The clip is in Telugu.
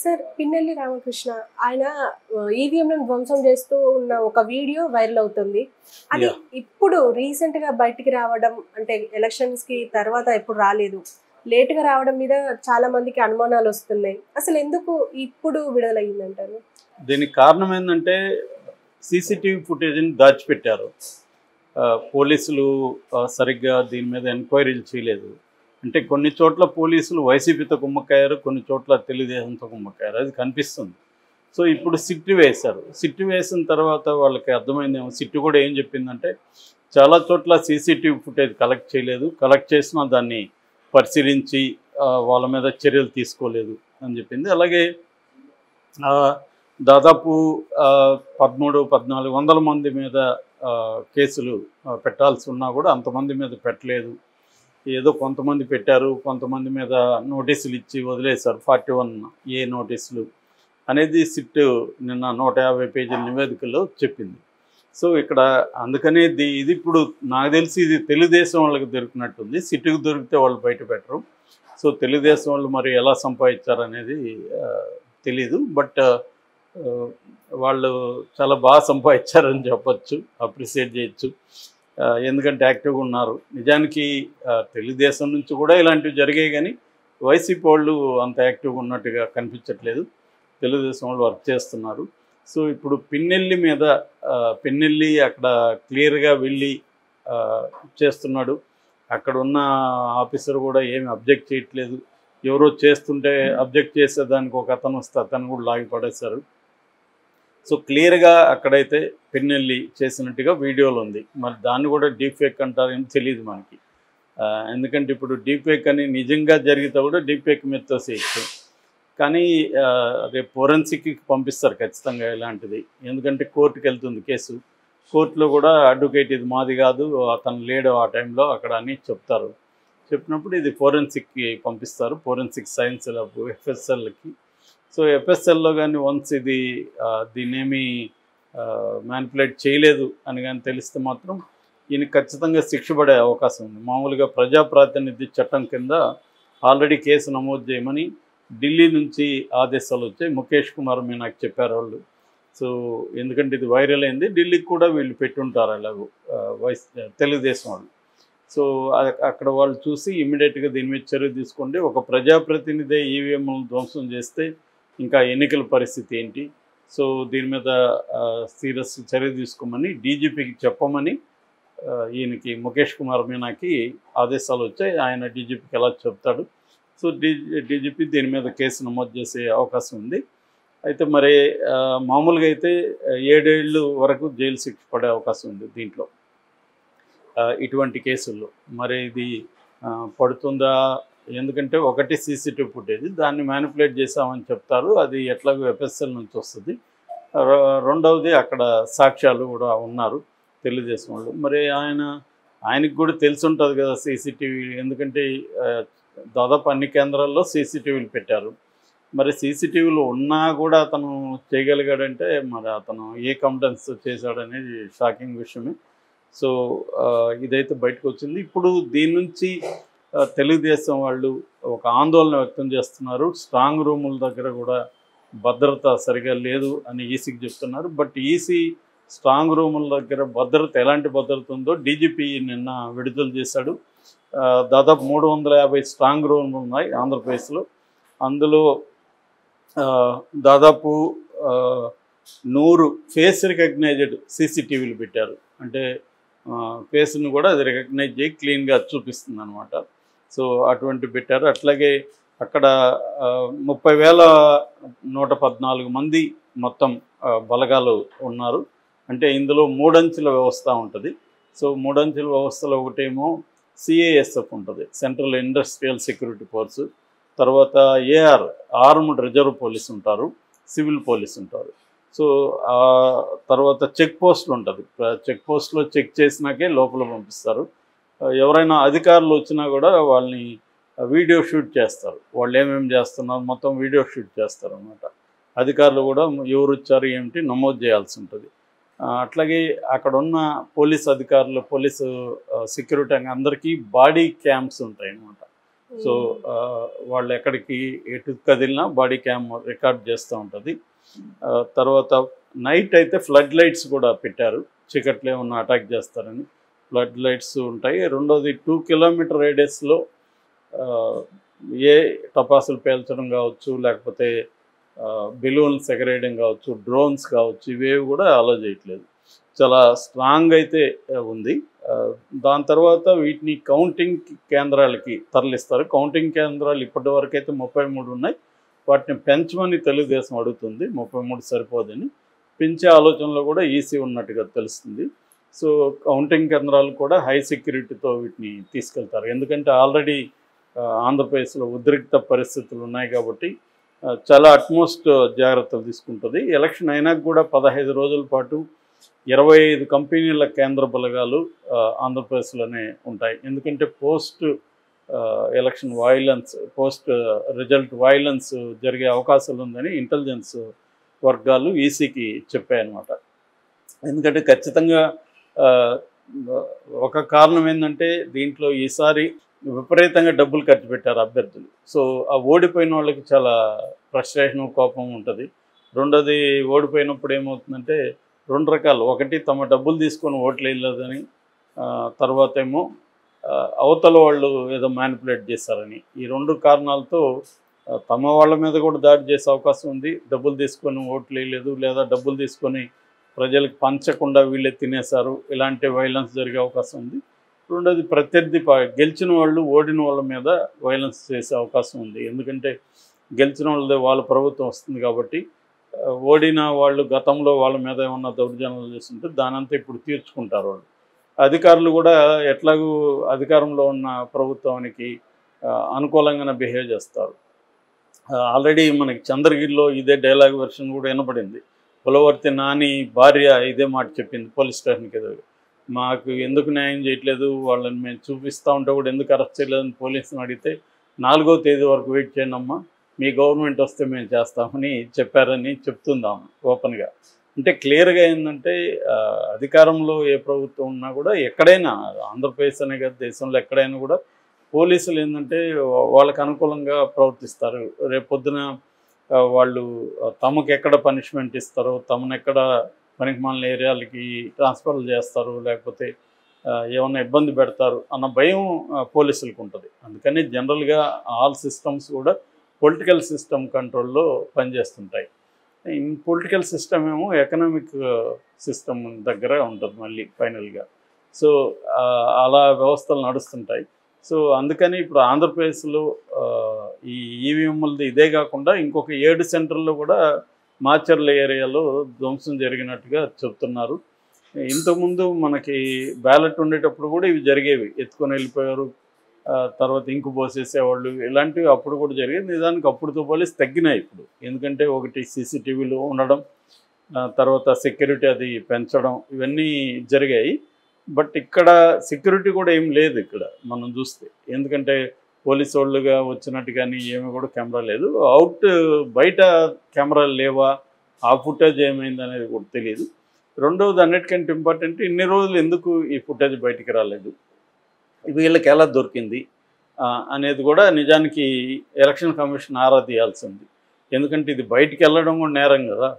సార్ పిన్నెల్లి రామకృష్ణ ఆయన ఈవీఎంలను ధ్వంసం చేస్తూ ఉన్న ఒక వీడియో వైరల్ అవుతుంది. అది యాహ్! ఇప్పుడు రీసెంట్‌గా బయటికి రావడం అంటే ఎలక్షన్స్‌కి తర్వాత ఎప్పుడు రాలేదు. లేట్‌గా రావడం మీద చాలా మందికి అనుమానాలొస్తున్నాయి. అసలెందుకు ఇప్పుడు విడుదలయ్యిందంటారు? దీనికి కారణం ఏందంటే సీసీటీవీ ఫుటేజ్‌ని దాచిపెట్టారు. పోలీసులు సరిగ్గా దీని మీద ఎంక్వైరీలు చేయలేదు. అంటే కొన్ని చోట్ల పోలీసులు వైసీపీతో కుమ్మక్కయ్యారు. కొన్ని చోట్ల తెలుగుదేశంతో కుమ్మక్కయ్యారు. అది కనిపిస్తుంది. సో, ఇప్పుడు సిట్ వేశారు. సిట్ వేసిన తర్వాత వాళ్ళకి అర్థమైందేమో సిట్ కూడా ఏం చెప్పిందంటే, చాలా చోట్ల సీసీటీవీ ఫుటేజ్ కలెక్ట్ చేయలేదు. కలెక్ట్ చేసినా దాన్ని పరిశీలించి వాళ్ళ మీద చర్యలు తీసుకోలేదు అని చెప్పింది. అలాగే దాదాపు 13, 1400 మంది మీద కేసులు పెట్టాల్సి ఉన్నా కూడా అంతమంది మీద పెట్టలేదు. ఏదో కొంతమంది పెట్టారు, కొంతమంది మీద నోటీసులు ఇచ్చి వదిలేశారు. 41A నోటీసులు అనేది సిట్ నిన్న 150 పేజీల నివేదికలో చెప్పింది. సో, ఇక్కడ అందుకనే ఇది ఇప్పుడు నాకు తెలిసి ఇది తెలుగుదేశం వాళ్ళకి దొరికినట్టుంది. సిట్‌కి దొరికితే వాళ్ళు బయట పెట్టరు. సో, తెలుగుదేశం వాళ్ళు మరి ఎలా సంపాదించారనేది తెలీదు. బట్ వాళ్ళు చాలా బాగా సంపాదించారని చెప్పొచ్చు. అప్రిషియేట్ చేయొచ్చు. ఎందుకంటే యాక్టివ్గా ఉన్నారు. నిజానికి తెలుగుదేశం నుంచి కూడా ఇలాంటివి జరిగాయి కానీ వైసీపీ వాళ్ళు అంత యాక్టివ్గా ఉన్నట్టుగా కనిపించట్లేదు. తెలుగుదేశం వాళ్ళు వర్క్ చేస్తున్నారు. సో, ఇప్పుడు పిన్నెల్లి అక్కడ క్లియర్గా వెళ్ళి చేస్తున్నాడు. అక్కడ ఉన్న ఆఫీసర్ కూడా ఏమి అబ్జెక్ట్ చేయట్లేదు. ఎవరో చేస్తుంటే అబ్జెక్ట్ చేసేదానికి ఒక అతను వస్తే అతను కూడా లాగి పడేశారు. సో, క్లియర్గా అక్కడైతే పిన్నెల్లి చేసినట్టుగా వీడియోలో ఉంది. మరి దాన్ని కూడా డీప్ఫేక్ అంటారేమో తెలియదు మనకి. ఎందుకంటే ఇప్పుడు డీప్ఫేక్ అని నిజంగా జరిగితే కూడా డీప్ఫేక్ మీద తోసేయచ్చు. కానీ రేపు ఫోరెన్సిక్కి పంపిస్తారు ఖచ్చితంగా ఇలాంటిది. ఎందుకంటే కోర్టుకు వెళ్తుంది కేసు. కోర్టులో కూడా అడ్వకేట్ ఇది మాది కాదు, అతను లేడు ఆ టైంలో అక్కడ అని చెప్తారు. చెప్పినప్పుడు ఇది ఫోరెన్సిక్కి పంపిస్తారు. ఫోరెన్సిక్ సైన్స్ ల్యాబ్ ఎఫ్ఎస్ఎల్కి. సో, ఎఫ్ఎస్ఎల్లో కానీ వన్స్ ఇది దీన్నేమి మ్యానిపులేట్ చేయలేదు అని కానీ తెలిస్తే మాత్రం ఈయన ఖచ్చితంగా శిక్ష పడే అవకాశం ఉంది. మామూలుగా ప్రజాప్రాతినిధ్య చట్టం కింద ఆల్రెడీ కేసు నమోదు చేయమని ఢిల్లీ నుంచి ఆదేశాలు వచ్చాయి. ముఖేష్ కుమార్ మీనాకి చెప్పారు వాళ్ళు. సో, ఎందుకంటే ఇది వైరల్ అయింది. ఢిల్లీకి కూడా వీళ్ళు పెట్టుంటారు అలాగూ తెలుగుదేశం వాళ్ళు. సో, అక్కడ వాళ్ళు చూసి ఇమ్మీడియట్గా దీని మీద చర్య తీసుకోండి. ఒక ప్రజాప్రతినిధి ఈవీఎంలను ధ్వంసం చేస్తే ఇంకా ఎన్నికల పరిస్థితి ఏంటి? సో, దీని మీద సీరియస్ చర్య తీసుకోమని డీజీపీకి చెప్పమని ఈయనకి ముఖేష్ కుమార్ మీనాకి ఆదేశాలు వచ్చాయి. ఆయన డీజీపీకి ఎలా చెప్తాడు. సో, డీజీపీ దీని మీద కేసు నమోదు చేసే అవకాశం ఉంది. అయితే మరి మామూలుగా అయితే 7 ఏళ్ళు వరకు జైలు శిక్ష పడే అవకాశం ఉంది దీంట్లో, ఇటువంటి కేసుల్లో. మరి ఇది పడుతుందా? ఎందుకంటే ఒకటి సీసీటీవీ ఫుటేజ్, దాన్ని మ్యానిపులేట్ చేసామని చెప్తారు. అది ఎట్లాగో ఎఫ్ఎస్ఎల్ నుంచి వస్తుంది. రెండవది అక్కడ సాక్ష్యాలు కూడా ఉన్నారు తెలుగుదేశం వాళ్ళు. మరి ఆయనకి కూడా తెలిసి ఉంటుంది కదా సీసీటీవీ. ఎందుకంటే దాదాపు అన్ని కేంద్రాల్లో సీసీటీవీలు పెట్టారు. మరి సీసీటీవీలు ఉన్నా కూడా అతను చేయగలిగాడంటే మరి అతను ఏ కాంపిటెన్స్ చేశాడనేది షాకింగ్ విషయమే. సో, ఇదైతే బయటకు వచ్చింది. ఇప్పుడు దీని నుంచి తెలుగుదేశం వాళ్ళు ఒక ఆందోళన వ్యక్తం చేస్తున్నారు. స్ట్రాంగ్ రూముల దగ్గర కూడా భద్రత సరిగా లేదు అని ఈసీకి చెప్తున్నారు. బట్ ఈసీ స్ట్రాంగ్ రూముల దగ్గర భద్రత ఎలాంటి భద్రత ఉందో డీజీపీ నిన్న విడుదల చేశాడు. దాదాపు 350 స్ట్రాంగ్ రూమ్లు ఉన్నాయి ఆంధ్రప్రదేశ్లో. అందులో దాదాపు 100 ఫేస్ రికగ్నైజ్డ్ సీసీటీవీలు పెట్టారు. అంటే ఫేస్ను కూడా అది రికగ్నైజ్ చేయి క్లీన్గా చూపిస్తుంది అనమాట. సో, అటువంటి పెట్టారు. అట్లాగే అక్కడ 30,114 మంది మొత్తం బలగాలు ఉన్నారు. అంటే ఇందులో 3 అంచెల వ్యవస్థ ఉంటుంది. సో, 3 అంచెల వ్యవస్థలో ఒకటేమో సిఐఎస్ఎఫ్ ఉంటుంది, సెంట్రల్ ఇండస్ట్రియల్ సెక్యూరిటీ ఫోర్సు. తర్వాత ఏఆర్ ఆర్మ్డ్ రిజర్వ్ పోలీస్ ఉంటారు, సివిల్ పోలీస్ ఉంటారు. సో, తర్వాత చెక్ పోస్టులు ఉంటుంది. చెక్ పోస్టులో చెక్ చేసినాకే లోపల పంపిస్తారు. ఎవరైనా అధికారులు వచ్చినా కూడా వాళ్ళని వీడియో షూట్ చేస్తారు. వాళ్ళు ఏమేమి చేస్తున్నారు మొత్తం వీడియో షూట్ చేస్తారు అన్నమాట. అధికారులు కూడా ఎవరు వచ్చారు ఏమిటి నమోదు చేయాల్సి ఉంటుంది. అట్లాగే అక్కడ ఉన్న పోలీస్ అధికారులు, పోలీసు సెక్యూరిటీ అందరికీ బాడీ క్యామ్స్ ఉంటాయి అన్నమాట. సో వాళ్ళు ఎక్కడికి ఎటు కదిలినా బాడీ క్యామ్ రికార్డ్ చేస్తూ ఉంటుంది. తర్వాత నైట్ అయితే ఫ్లడ్ లైట్స్ కూడా పెట్టారు, చీకట్లో ఏమన్నా అటాక్ చేస్తారని ఫ్లడ్ లైట్స్ ఉంటాయి. రెండోది 2 కిలోమీటర్ రేడియస్లో ఏ టపాసులు పేల్చడం కావచ్చు, లేకపోతే బెలూన్స్ ఎగరేయడం కావచ్చు, డ్రోన్స్ కావచ్చు, ఇవేవి కూడా అలో చేయట్లేదు. చాలా స్ట్రాంగ్ అయితే ఉంది. దాని తర్వాత వీటిని కౌంటింగ్ కేంద్రాలకి తరలిస్తారు. కౌంటింగ్ కేంద్రాలు ఇప్పటి వరకు అయితే 33 ఉన్నాయి. వాటిని పెంచమని తెలుగుదేశం అడుగుతుంది, 33 సరిపోదని. పెంచే ఆలోచనలో కూడా ఈసీ ఉన్నట్టుగా తెలుస్తుంది. సో కౌంటింగ్ కేంద్రాలు కూడా హై సెక్యూరిటీతో వీటిని తీసుకెళ్తారు. ఎందుకంటే ఆల్రెడీ ఆంధ్రప్రదేశ్లో ఉద్రిక్త పరిస్థితులు ఉన్నాయి కాబట్టి చాలా అట్మోస్ట్ జాగ్రత్తలు తీసుకుంటుంది. ఎలక్షన్ అయినాక కూడా 15 రోజుల పాటు 25 కంపెనీల కేంద్ర బలగాలు ఆంధ్రప్రదేశ్లోనే ఉంటాయి. ఎందుకంటే post election violence, post result violence జరిగే అవకాశాలు ఉందని ఇంటెలిజెన్స్ వర్గాలు ఈసీకి చెప్పాయన్నమాట. ఎందుకంటే ఖచ్చితంగా ఒక కారణం ఏంటంటే దీంట్లో ఈసారి విపరీతంగా డబ్బులు ఖర్చు పెట్టారు అభ్యర్థులు. సో ఆ ఓడిపోయిన వాళ్ళకి చాలా ఫ్రస్ట్రేషన్, కోపం ఉంటుంది. రెండోది ఓడిపోయినప్పుడు ఏమవుతుందంటే 2 రకాలు. ఒకటి తమ డబ్బులు తీసుకొని ఓట్లు వేయలేదని, తర్వాత ఏమో అవతల వాళ్ళు ఏదో మ్యానిపులేట్ చేశారని. ఈ 2 కారణాలతో తమ వాళ్ళ మీద కూడా దాడి చేసే అవకాశం ఉంది. డబ్బులు తీసుకొని ఓట్లు వేయలేదు, లేదా డబ్బులు తీసుకొని ప్రజలకు పంచకుండా వీళ్ళే తినేశారు, ఇలాంటి వైలెన్స్ జరిగే అవకాశం ఉంది. రెండోది ప్రత్యర్థి గెలిచిన వాళ్ళు ఓడిన వాళ్ళ మీద వైలెన్స్ చేసే అవకాశం ఉంది. ఎందుకంటే గెలిచిన వాళ్ళదే వాళ్ళ ప్రభుత్వం వస్తుంది కాబట్టి ఓడిన వాళ్ళు గతంలో వాళ్ళ మీద ఏమన్నా దౌర్జన్యాలు చేస్తుంటే దానంతా ఇప్పుడు తీర్చుకుంటారు వాళ్ళు. అధికారులు కూడా ఎట్లాగూ అధికారంలో ఉన్న ప్రభుత్వానికి అనుకూలంగానే బిహేవ్ చేస్తారు. ఆల్రెడీ మనకి చంద్రగిరిలో ఇదే డైలాగ్ వెర్షన్ కూడా వినపడింది. పులవర్తి నాని భార్య ఇదే మాట చెప్పింది పోలీస్ స్టేషన్కి ఎదురు, మాకు ఎందుకు న్యాయం చేయట్లేదు, వాళ్ళని మేము చూపిస్తూ ఉంటే కూడా ఎందుకు అరెస్ట్ చేయలేదని పోలీసుని అడిగితే 4వ తేదీ వరకు వెయిట్ చేయండి అమ్మా, మీ గవర్నమెంట్ వస్తే మేము చేస్తామని చెప్పారని చెప్తుందాము ఓపెన్గా. అంటే క్లియర్గా ఏంటంటే అధికారంలో ఏ ప్రభుత్వం ఉన్నా కూడా ఎక్కడైనా, ఆంధ్రప్రదేశ్ అనే కదా దేశంలో ఎక్కడైనా కూడా పోలీసులు ఏంటంటే వాళ్ళకి అనుకూలంగా ప్రవర్తిస్తారు. రేపొద్దున వాళ్ళు తమకు ఎక్కడ పనిష్మెంట్ ఇస్తారో, తమను ఎక్కడ పనికిమాలిన ఏరియాలకి ట్రాన్స్ఫర్లు చేస్తారు, లేకపోతే ఏమన్నా ఇబ్బంది పెడతారు అన్న భయం పోలీసులకు ఉంటుంది. అందుకని జనరల్గా ఆల్ సిస్టమ్స్ కూడా పొలిటికల్ సిస్టమ్ కంట్రోల్లో పనిచేస్తుంటాయి. పొలిటికల్ సిస్టమ్ ఏమో ఎకనామిక్ సిస్టమ్ దగ్గర ఉంటుంది మళ్ళీ ఫైనల్గా. సో అలా వ్యవస్థలు నడుస్తుంటాయి. సో అందుకని ఇప్పుడు ఆంధ్రప్రదేశ్లో ఈ ఈవీఎంలది ఇదే కాకుండా ఇంకొక 7 సెంటర్లో కూడా మాచర్ల ఏరియాలో ధ్వంసం జరిగినట్టుగా చెప్తున్నారు. ఇంతకుముందు మనకి బ్యాలెట్ ఉండేటప్పుడు కూడా ఇవి జరిగేవి, ఎత్తుకొని వెళ్ళిపోయారు, తర్వాత ఇంకు పోసేసేవాళ్ళు, ఇలాంటివి అప్పుడు కూడా జరిగేది. నిజానికి అప్పుడుతో పోలీసు తగ్గినాయి ఇప్పుడు. ఎందుకంటే ఒకటి సీసీటీవీలు ఉండడం, తర్వాత సెక్యూరిటీ అది పెంచడం, ఇవన్నీ జరిగాయి. బట్ ఇక్కడ సెక్యూరిటీ కూడా ఏం లేదు ఇక్కడ మనం చూస్తే. ఎందుకంటే పోలీసు వాళ్ళుగా వచ్చినట్టు కానీ ఏమీ కూడా కెమెరా లేదు. బయట కెమెరాలు లేవా, ఆ ఫుటేజ్ ఏమైంది అనేది కూడా తెలియదు. రెండవది అన్నిటికంటే ఇంపార్టెంట్, ఇన్ని రోజులు ఎందుకు ఈ ఫుటేజ్ బయటికి రాలేదు, వీళ్ళకి ఎలా దొరికింది అనేది కూడా నిజానికి ఎలక్షన్ కమిషన్ ఆరా తీయాల్సింది. ఎందుకంటే ఇది బయటికి వెళ్ళడం కూడా నేరం కదా.